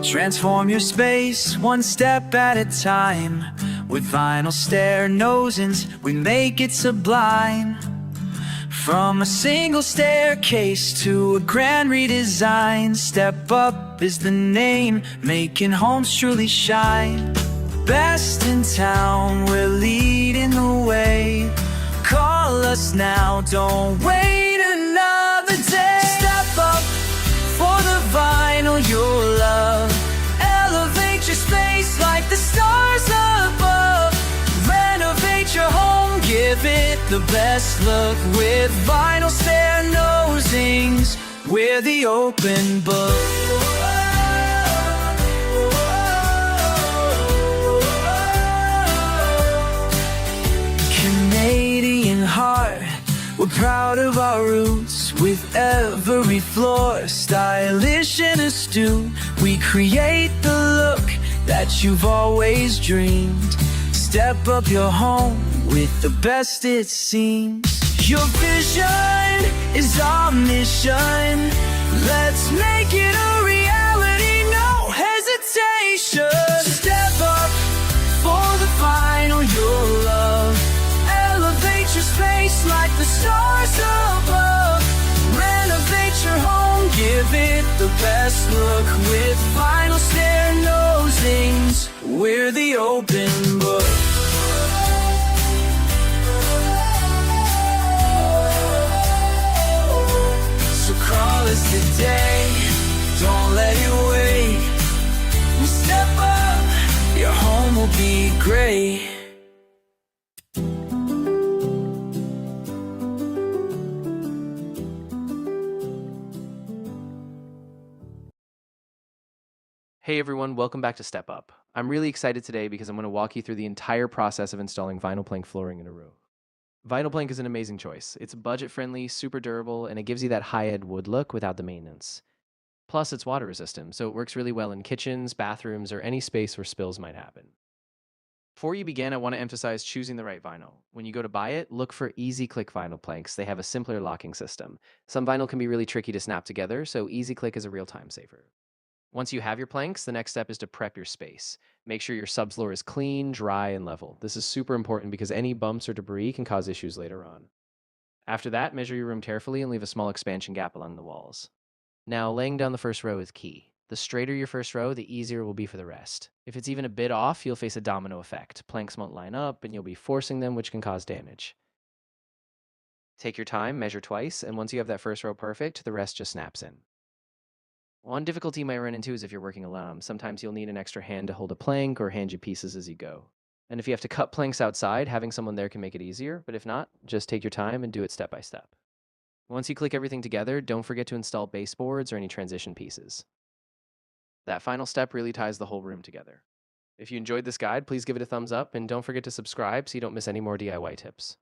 Transform your space one step at a time. With vinyl stair nosings, we make it sublime. From a single staircase to a grand redesign, Step Up is the name, making homes truly shine. Best in town, we're leading the way. Call us now, don't wait another day. Step up for the vinyl you'll love. Elevate your space like the stars above. Renovate your home, give it the best look. With vinyl stair nosings, we're the open book. Canadian heart, we're proud of our roots. With every floor stylish and astute, we create the look that you've always dreamed. Step up your home with the best it seems. Your vision is our mission. Let's make it a reality, no hesitation. Step up for the vinyl you'll love. Elevate your space like the stars above. Renovate your home, give it the best look. With vinyl stair nosings, we're the open book. So call us today, don't let it wait. Step up, your home will be great. Hey everyone, welcome back to Step Up. I'm really excited today because I'm going to walk you through the entire process of installing vinyl plank flooring in a room. Vinyl plank is an amazing choice. It's budget-friendly, super durable, and it gives you that high-end wood look without the maintenance. Plus, it's water resistant, so it works really well in kitchens, bathrooms, or any space where spills might happen. Before you begin, I want to emphasize choosing the right vinyl. When you go to buy it, look for Easy Click vinyl planks. They have a simpler locking system. Some vinyl can be really tricky to snap together, so Easy Click is a real time saver. Once you have your planks, the next step is to prep your space. Make sure your subfloor is clean, dry, and level. This is super important because any bumps or debris can cause issues later on. After that, measure your room carefully and leave a small expansion gap along the walls. Now, laying down the first row is key. The straighter your first row, the easier it will be for the rest. If it's even a bit off, you'll face a domino effect. Planks won't line up, and you'll be forcing them, which can cause damage. Take your time, measure twice, and once you have that first row perfect, the rest just snaps in. One difficulty you might run into is if you're working alone. Sometimes you'll need an extra hand to hold a plank or hand you pieces as you go. And if you have to cut planks outside, having someone there can make it easier, but if not, just take your time and do it step by step. Once you click everything together, don't forget to install baseboards or any transition pieces. That final step really ties the whole room together. If you enjoyed this guide, please give it a thumbs up and don't forget to subscribe so you don't miss any more DIY tips.